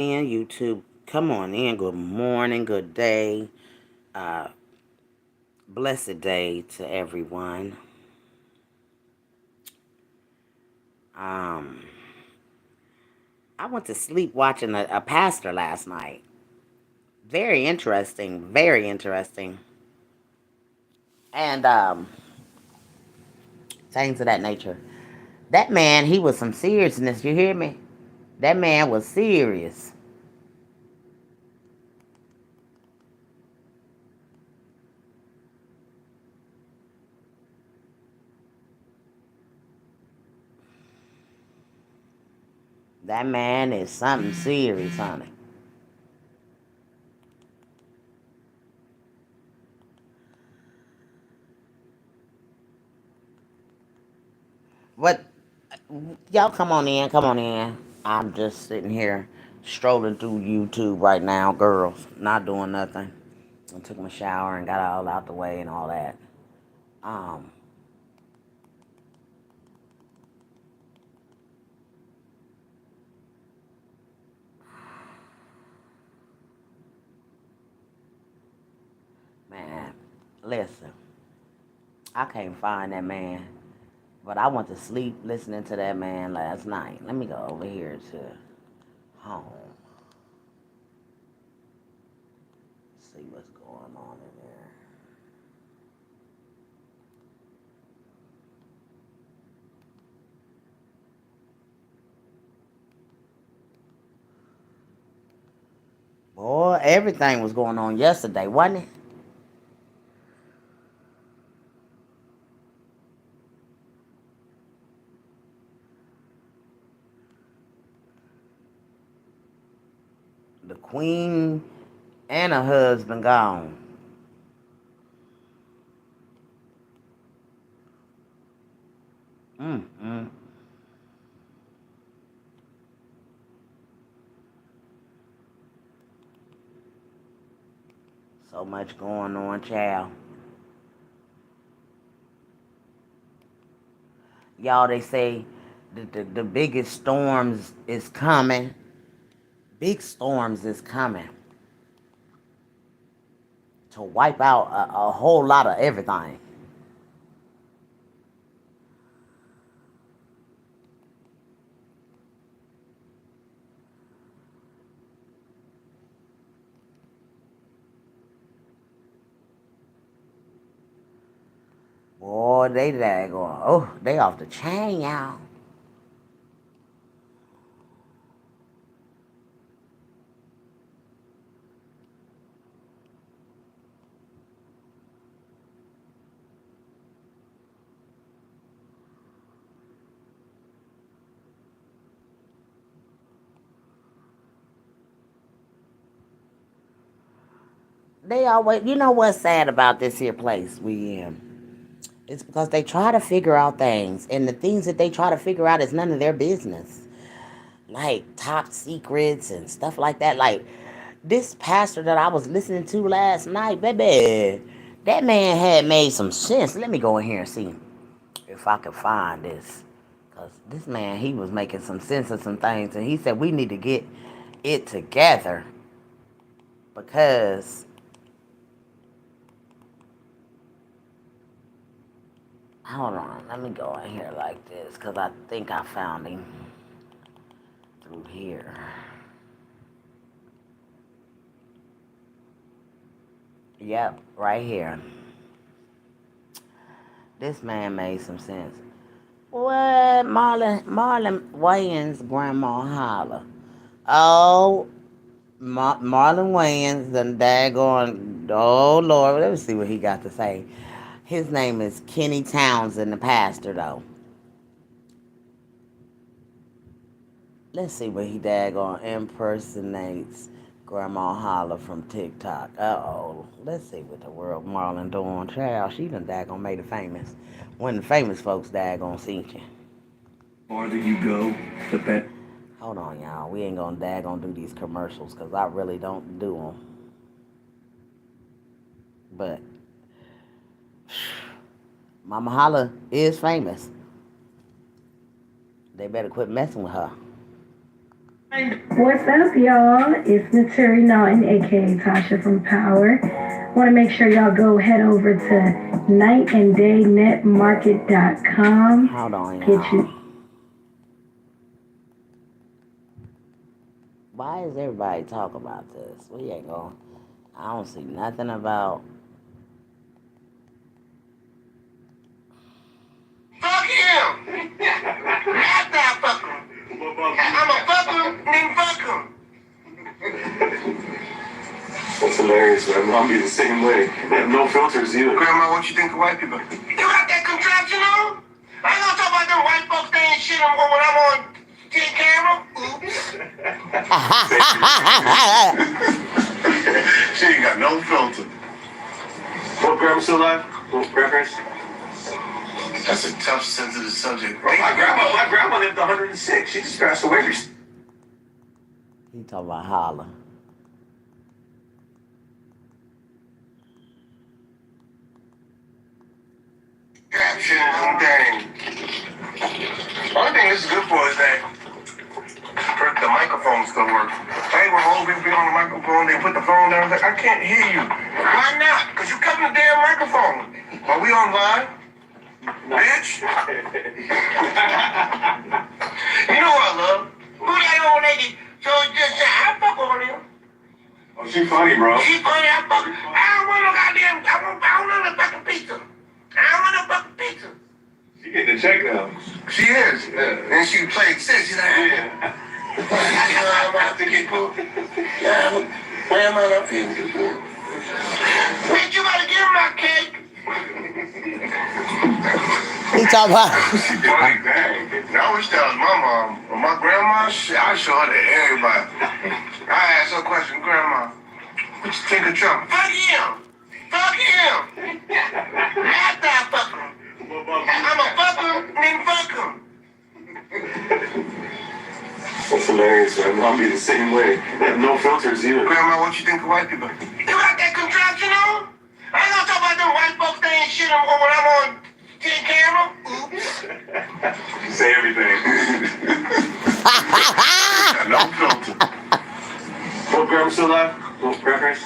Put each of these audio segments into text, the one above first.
In YouTube, come on in. Good morning, good day, uh, blessed day to everyone. Um, I went to sleep watching a pastor last night. Very interesting, very interesting, and things of that nature. That man, he was some seriousness. You hear me? That man was serious. That man is something serious, honey. What y'all come on in, come on in. I'm just sitting here strolling through YouTube right now, girls. Not doing nothing. I took my shower and got all out the way and all that. Um, man, listen. I can't find that man. But I went to sleep listening to that man last night. Let me go over here to home. See what's going on in there. Boy, everything was going on yesterday, wasn't it? The queen and her husband gone. Mm. So much going on, child. Y'all, they say the biggest storms is coming. Big storms is coming to wipe out a whole lot of everything. Boy, they daggone. Oh, they off the chain, y'all. They always, you know what's sad about this here place we in? It's because they try to figure out things, and the things that they try to figure out is none of their business. Like top secrets and stuff like that. Like this pastor that I was listening to last night, baby, that man had made some sense. Let me go in here and see if I can find this. Because this man, he was making some sense of some things, and he said we need to get it together because hold on, let me go in here like this because I think I found him through here. Yep, right here. This man made some sense. What Marlon Wayans' grandma holler? Oh, Marlon Wayans, the daggone. Oh Lord, let me see what he got to say. His name is Kenny Townsend, the pastor, though. Let's see what he daggone impersonates Grandma Holler from TikTok. Uh-oh. Let's see what the world Marlon doing. Child, she done daggone made it famous. When the famous folks daggone seen you. The farther you go, the better. Hold on, y'all. We ain't gonna daggone do these commercials because I really don't do them. But Mama Holla is famous. They better quit messing with her. What's up, y'all? It's Naturi Naughton, aka Tasha from Power. Want to make sure y'all go head over to nightanddaynetmarket.com. Hold on, Get y'all. you. Why is everybody talking about this? We ain't going. I don't see nothing about. Fuck him. After I fuck him. I'm a fuck him, then fuck him. That's hilarious, man. Mom be the same way. They have no filters either. Grandma, what you think of white people? You got that contraption on? I ain't gonna talk about them white folks saying shit when I'm on camera. Oops. She ain't got no filter. What, grandma still alive? What, grandparents? That's a tough, sensitive subject. Well, my grandma lived 106. She just passed away recently. He talking about holler. Captions and things. Only thing this is good for is that the microphone still works. Hey, when old people be on the microphone, they put the phone down. Like, I can't hear you. Why not? Because you cut the damn microphone. Are we on live? Bitch. You know what I love? Who that old lady? So just say, I fuck on him. Oh, she funny, bro. She funny. I don't want no goddamn. I don't want no fucking pizza. I don't want no fucking pizza. She getting the check now. She is. Yeah. And she played sick. She's like, yeah. I'm about to get cool. Yeah, where am I not feeling good? Bitch, you better give him my cake. He talking about. She funny, dang. I wish that was my mom. Or my grandma, shit, I show her to everybody. I asked her a question, Grandma, what you think of Trump? Fuck him. Fuck him. After I fuck him. I'm a fuck him, then fuck him. That's hilarious, man. Mom be the same way. They have no filters either. Grandma, what you think of white people? You got that contraption on? I ain't gonna talk about them white folks saying shit when I'm on camera. Oops. You say everything. No filter. What, grandma still alive? What, grandparents?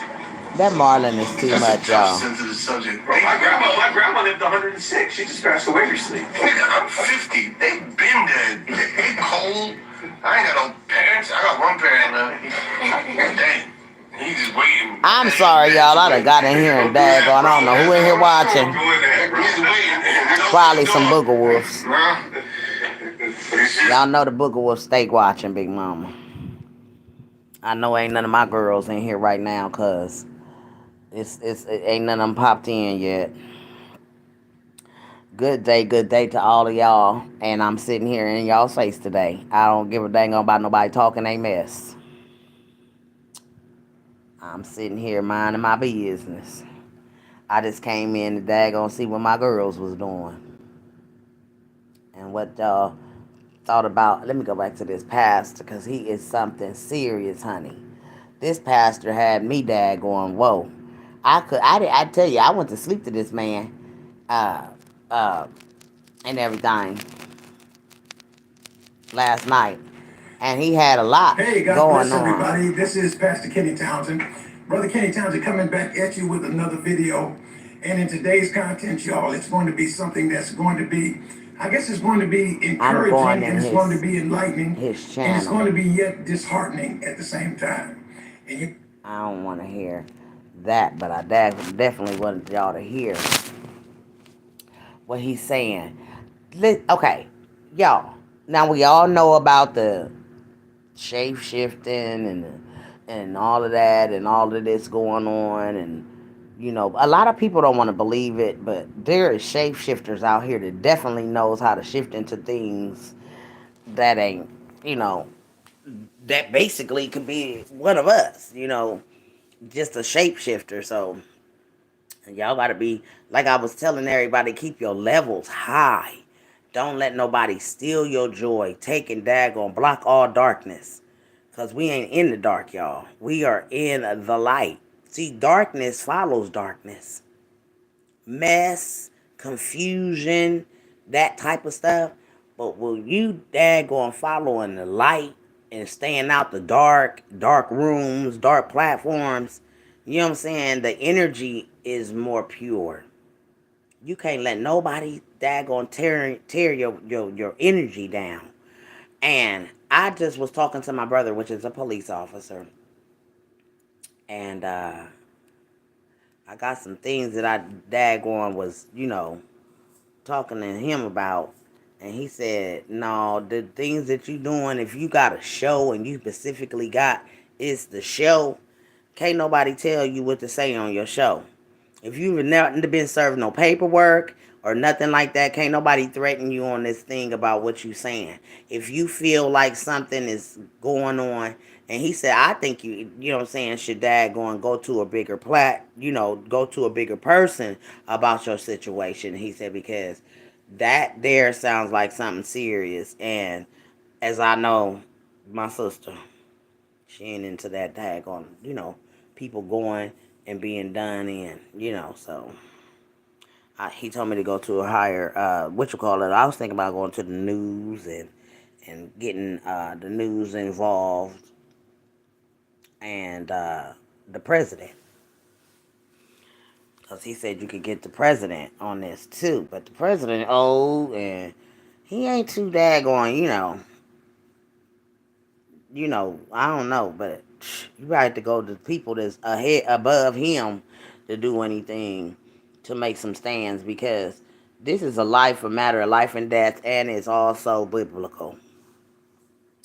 That Marlon is too much, y'all. Sensitive subject. My grandma lived 106. She just passed away recently. Nigga, I'm 50. They been dead. They cold. I ain't got no parents. I got one parent left. Dang. He's just waiting. I'm sorry, y'all. I done got in here and daggone. I don't know who in here watching. Probably some Booger Wolves. Y'all know the Booger Wolf steak watching, Big Mama. I know ain't none of my girls in here right now, cause it ain't none of them popped in yet. Good day to all of y'all. And I'm sitting here in y'all's face today. I don't give a dang about nobody talking they mess. I'm sitting here minding my business. I just came in to daggone see what my girls was doing. And what y'all thought about. Let me go back to this pastor, because he is something serious, honey. This pastor had me daggone, whoa. I tell you, I went to sleep to this man. Uh, uh, and everything last night, and he had a lot Hey, God going bless on. everybody. This is Pastor Kenny Townsend. Brother Kenny Townsend coming back at you with another video. And in today's content, y'all, it's going to be something that's going to be, I guess it's going to be I'm going encouraging, in and it's going to be enlightening, his and it's going channel. to be yet disheartening at the same time. And you I don't want to hear that, but I definitely wanted y'all to hear what he's saying. Okay, y'all. Now we all know about the shape shifting and all of that and all of this going on, and a lot of people don't want to believe it, but there is shapeshifters out here that definitely knows how to shift into things that ain't, that basically could be one of us, just a shapeshifter. So y'all gotta be, like I was telling everybody, keep your levels high. Don't let nobody steal your joy. Take and daggone, block all darkness. Because we ain't in the dark, y'all. We are in the light. See, darkness follows darkness. Mess, confusion, that type of stuff. But will you daggone follow in the light and staying out the dark rooms, dark platforms, you know what I'm saying? The energy is more pure. You can't let nobody daggone tear your energy down. And I just was talking to my brother, which is a police officer, and I got some things that I daggone was, talking to him about. And he said, no, the things that you doing, if you got a show and you specifically got it's the show, can't nobody tell you what to say on your show. If you've never been served no paperwork or nothing like that, can't nobody threaten you on this thing about what you saying. If you feel like something is going on, and he said, I think you know what I'm saying, should go to a bigger go to a bigger person about your situation. He said, because that there sounds like something serious. And as I know, my sister, she ain't into that daggone, people going and being done in, so he told me to go to a higher, what you call it, I was thinking about going to the news and getting the news involved and the president. Because he said you could get the president on this too. But the president old and he ain't too daggone, I don't know, but you got to go to people that's ahead above him to do anything to make some stands, because this is a matter of life and death, and it's also biblical.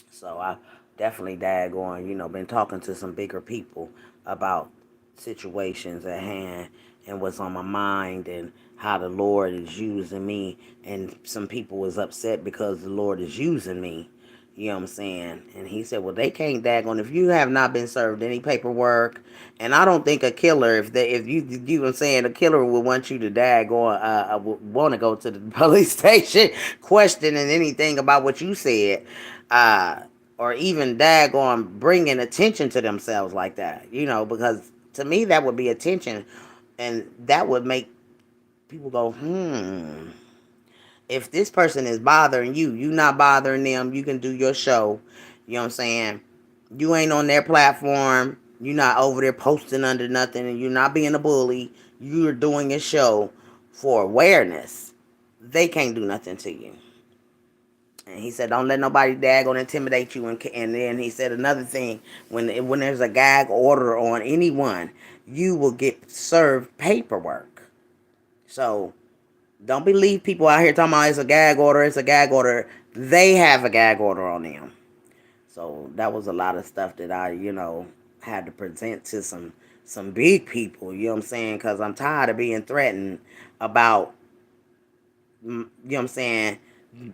So I definitely been talking to some bigger people about situations at hand and what's on my mind and how the Lord is using me. And some people was upset because the Lord is using me. You know what I'm saying? And he said, well, they can't daggone if you have not been served any paperwork. And I don't think a killer, if you were saying a killer would want you to daggone, want to go to the police station questioning anything about what you said, or even daggone bringing attention to themselves like that, because to me that would be attention, and that would make people go, if this person is bothering you, you not bothering them, you can do your show. You know what I'm saying? You ain't on their platform. You're not over there posting under nothing, and you're not being a bully. You're doing a show for awareness. They can't do nothing to you. And he said, don't let nobody daggone intimidate you. And then he said another thing, when there's a gag order on anyone, you will get served paperwork. So don't believe people out here talking about it's a gag order, it's a gag order. They have a gag order on them. So that was a lot of stuff that I, had to present to some big people, you know what I'm saying? Because I'm tired of being threatened about, you know what I'm saying,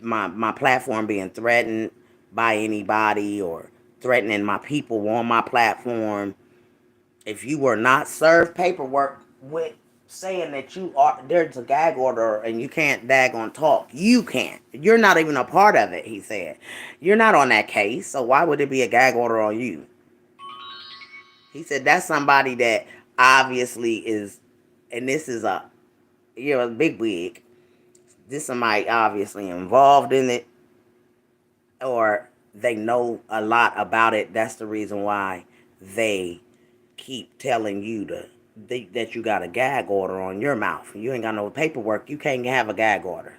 my platform being threatened by anybody or threatening my people on my platform. If you were not served paperwork with saying that there's a gag order and you can't daggone talk, you can't. You're not even a part of it, he said. You're not on that case, so why would it be a gag order on you? He said that's somebody that obviously is, and this is a big wig. This somebody obviously involved in it, or they know a lot about it. That's the reason why they keep telling you that you got a gag order on your mouth. You ain't got no paperwork. You can't have a gag order.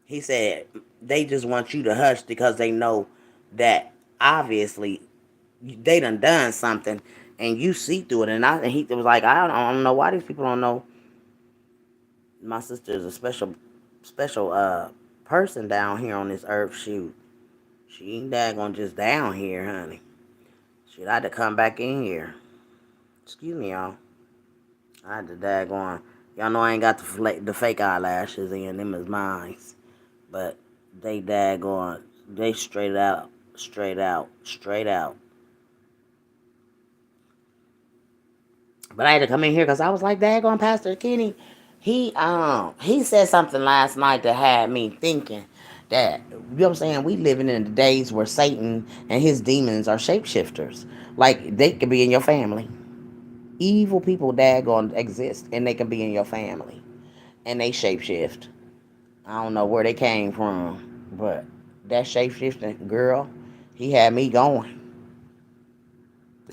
He said they just want you to hush because they know that obviously they done something and you see through it. And he was like, I don't know why these people don't know. My sister is a special person down here on this earth. Shoot, she ain't daggone just down here, honey. She'd had to come back in here. Excuse me, y'all. I had to daggone. Y'all know I ain't got the fake eyelashes in. Them is mine. But they daggone. They straight out. But I had to come in here because I was like, daggone, Pastor Kenny. He said something last night that had me thinking that, you know what I'm saying, we living in the days where Satan and his demons are shapeshifters. Like, they could be in your family. Evil people daggone exist, and they can be in your family. And they shapeshift. I don't know where they came from, but that shapeshifting girl, He had me going.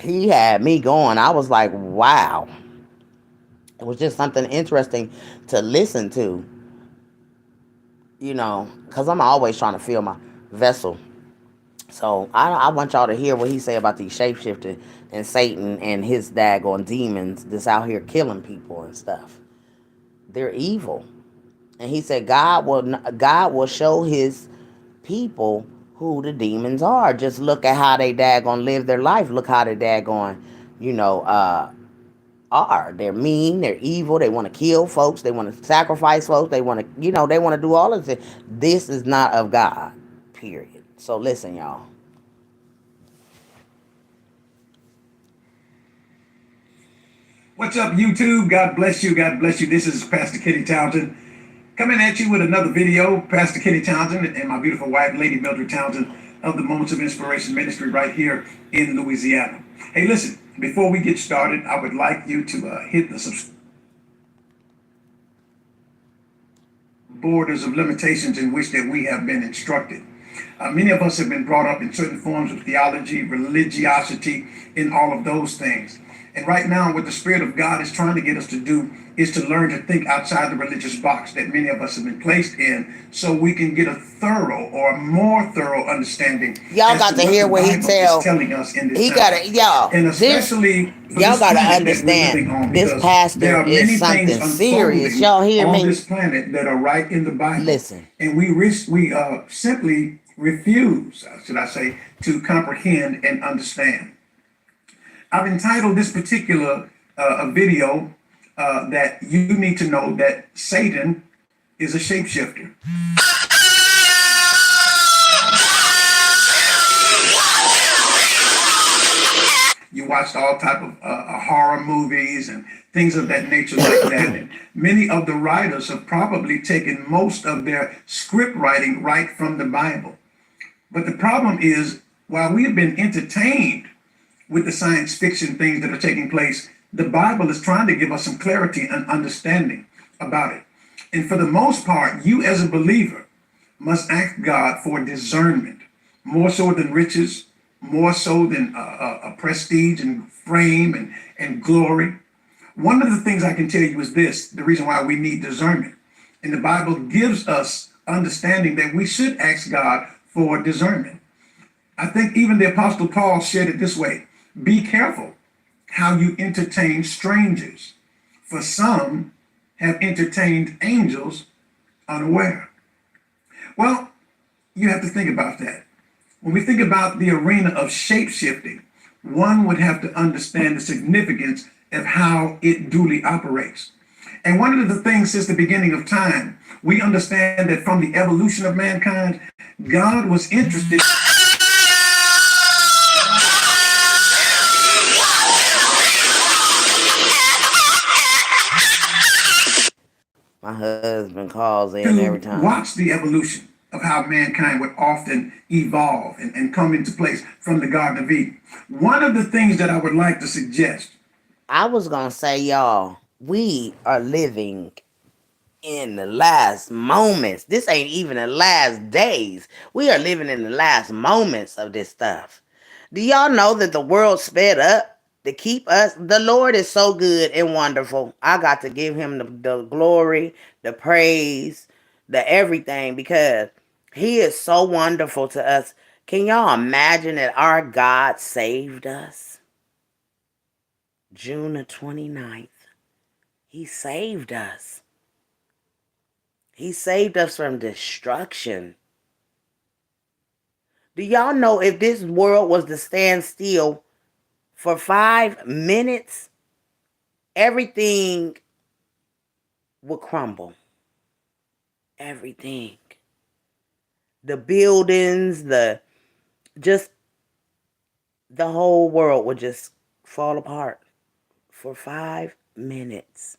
He had me going. I was like, wow. It was just something interesting to listen to, because I'm always trying to fill my vessel. So I want y'all to hear what he say about these shapeshifting and Satan and his daggone demons that's out here killing people and stuff. They're evil. And he said God will show his people who the demons are. Just look at how they daggone live their life. Look how they daggone, you know, are. They're mean, they're evil, they want to kill folks, they want to sacrifice folks, they want to, they want to do all of this. This is not of God. Period. So listen, y'all. What's up, YouTube? God bless you. God bless you. This is Pastor Kenny Townsend coming at you with another video. Pastor Kenny Townsend and my beautiful wife, Lady Mildred Townsend of the Moments of Inspiration Ministry right here in Louisiana. Hey, listen, before we get started, I would like you to hit the borders of limitations in which that we have been instructed. Many of us have been brought up in certain forms of theology, religiosity, in all of those things. And right now, what the Spirit of God is trying to get us to do is to learn to think outside the religious box that many of us have been placed in, so we can get a thorough or a more thorough understanding. Y'all got to hear what he telling us in this he got to, y'all. And especially y'all got to understand, this pastor is something serious. Y'all hear me? On this planet that are right in the Bible. Listen. And we simply refuse, should I say, to comprehend and understand. I've entitled this particular video that you need to know that Satan is a shapeshifter. You watched all type of horror movies and things of that nature like that. And many of the writers have probably taken most of their script writing right from the Bible. But the problem is, while we have been entertained with the science fiction things that are taking place, the Bible is trying to give us some clarity and understanding about it. And for the most part, you as a believer must ask God for discernment, more so than riches, more so than a prestige and fame and glory. One of the things I can tell you is this, the reason why we need discernment. And the Bible gives us understanding that we should ask God for discernment. I think even the Apostle Paul said it this way: be careful how you entertain strangers, for some have entertained angels unaware. Well, you have to think about that. When we think about the arena of shape-shifting, one would have to understand the significance of how it duly operates. And one of the things since the beginning of time, we understand that from the evolution of mankind, God was interested. My husband calls in every time. Watch the evolution of how mankind would often evolve and come into place from the Garden of Eden. One of the things that I would like to suggest. I was going to say, y'all, we are living in the last moments. This ain't even the last days. We are living in the last moments of this stuff. Do y'all know that the world sped up to keep us? The Lord is so good and wonderful. I got to give him the glory, the praise, the everything, because he is so wonderful to us. Can y'all imagine that our God saved us? June the 29th. He saved us. He saved us from destruction. Do y'all know if this world was to stand still for 5 minutes, everything would crumble? Everything. The buildings, the whole world would just fall apart for 5 minutes.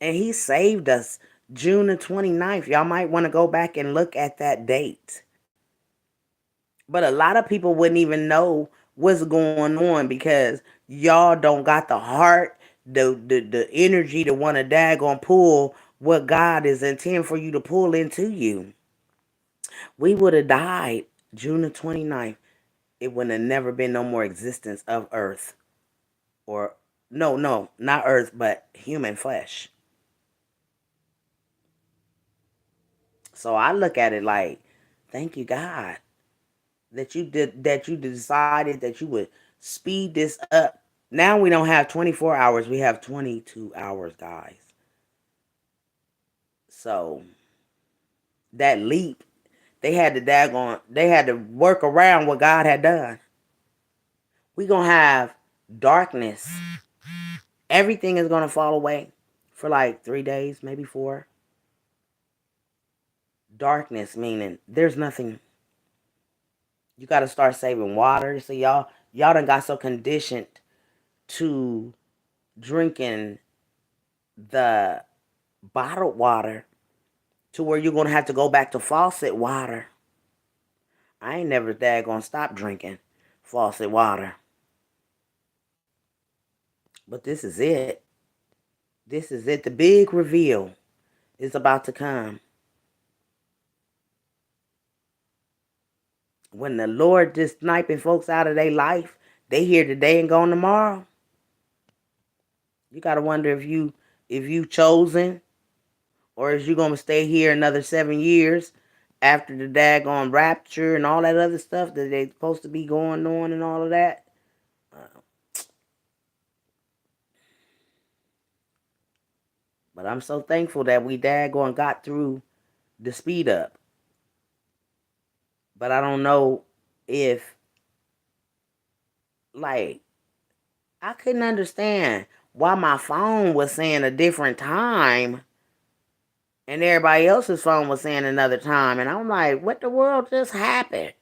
And he saved us June the 29th. Y'all might want to go back and look at that date. But a lot of people wouldn't even know what's going on because y'all don't got the heart, the energy to want to daggone pull what God is intending for you to pull into you. We would have died June the 29th. It would have never been no more existence of Earth. Or, no, no, not Earth, but human flesh. So I look at it like, thank you, God, that you decided that you would speed this up. Now we don't have 24 hours, we have 22 hours, guys. So that leap, they had to work around what God had done. We gonna have darkness. Everything is gonna fall away for like 3 days, maybe 4. Darkness meaning there's nothing. You got to start saving water. So y'all done got so conditioned to drinking the bottled water to where you're gonna have to go back to faucet water. I ain't never gonna stop drinking faucet water. But this is it. This is it. The big reveal is about to come. When the Lord just sniping folks out of their life, they here today and gone tomorrow. You gotta wonder if you chosen, or is you gonna stay here another 7 years after the daggone rapture and all that other stuff that they supposed to be going on and all of that. But I'm so thankful that we daggone got through the speed up. But I don't know if, like, I couldn't understand why my phone was saying a different time and everybody else's phone was saying another time. And I'm like, what the world just happened?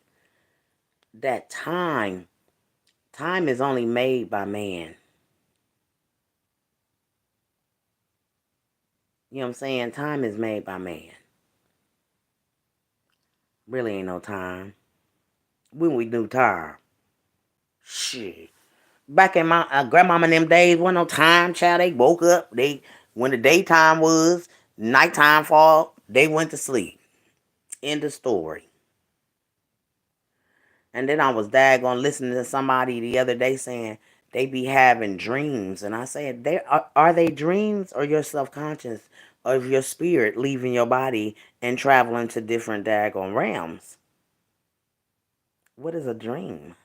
That time is only made by man. You know what I'm saying? Time is made by man. Really ain't no time. When we do time? Shit. Back in my grandmama in them days, wasn't no time, child. They woke up. When the daytime was, nighttime fall, they went to sleep. End of story. And then I was daggone listening to somebody the other day saying they be having dreams. And I said, are they dreams or your self-conscious of your spirit leaving your body and traveling to different daggone realms? What is a dream?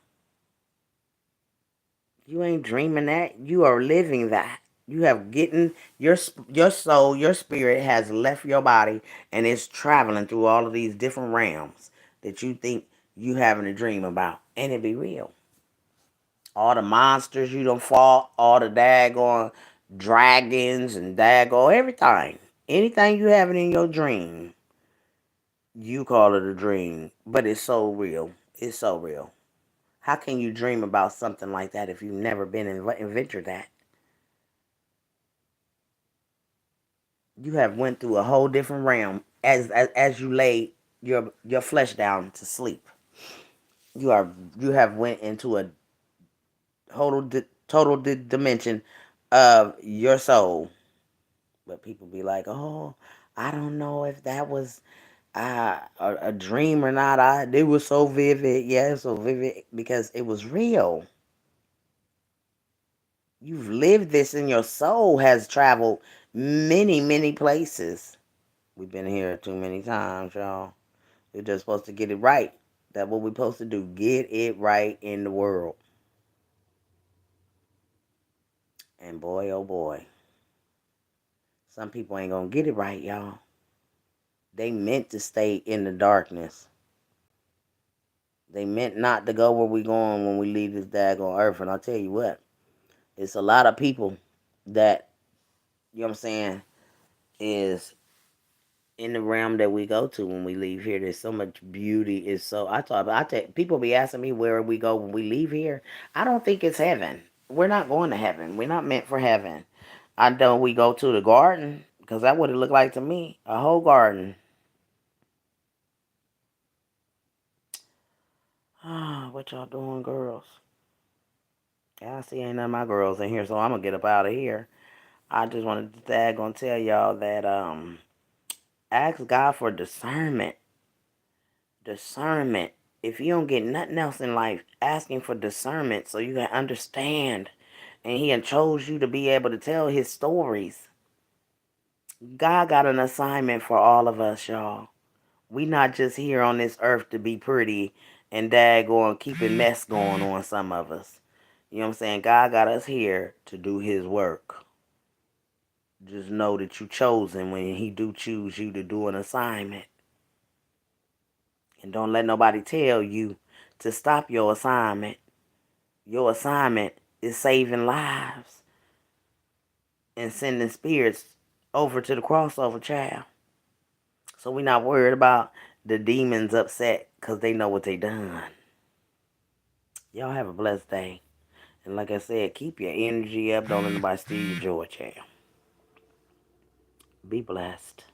You ain't dreaming that. You are living that. You have getting your soul, your spirit has left your body and it's traveling through all of these different realms that you think you having a dream about. And it be real. All the monsters you done fought, all the daggone dragons and daggone everything. Anything you having in your dream, you call it a dream. But it's so real. It's so real. How can you dream about something like that if you've never been in adventure that? You have went through a whole different realm as you lay your flesh down to sleep. You have went into a total dimension of your soul. But people be like, oh, I don't know if that was a dream or not. It was so vivid. Yeah, it's so vivid because it was real. You've lived this and your soul has traveled many, many places. We've been here too many times, y'all. We're just supposed to get it right. That's what we're supposed to do. Get it right in the world. And boy, oh boy. Some people ain't gonna get it right, y'all. They meant to stay in the darkness. They meant not to go where we going when we leave this daggone earth. And I'll tell you what, it's a lot of people that, you know what I'm saying, is in the realm that we go to when we leave here. There's so much beauty. It's so people be asking me where we go when we leave here. I don't think it's heaven. We're not going to heaven. We're not meant for heaven. I know we go to the garden because that would it look like to me. A whole garden. Ah, what y'all doing, girls? Yeah, I see ain't none of my girls in here, so I'm gonna get up out of here. I just wanted to tell y'all that ask God for discernment. Discernment. If you don't get nothing else in life, asking for discernment so you can understand. And he chose you to be able to tell his stories. God got an assignment for all of us, y'all. We not just here on this earth to be pretty and daggone keeping mess going on, some of us. You know what I'm saying? God got us here to do his work. Just know that you chosen when he do choose you to do an assignment. And don't let nobody tell you to stop your assignment. Your assignment is saving lives and sending spirits over to the crossover, child. So we not worried about the demons upset because they know what they done. Y'all have a blessed day. And like I said, keep your energy up. Don't let nobody steal your joy, child. Be blessed.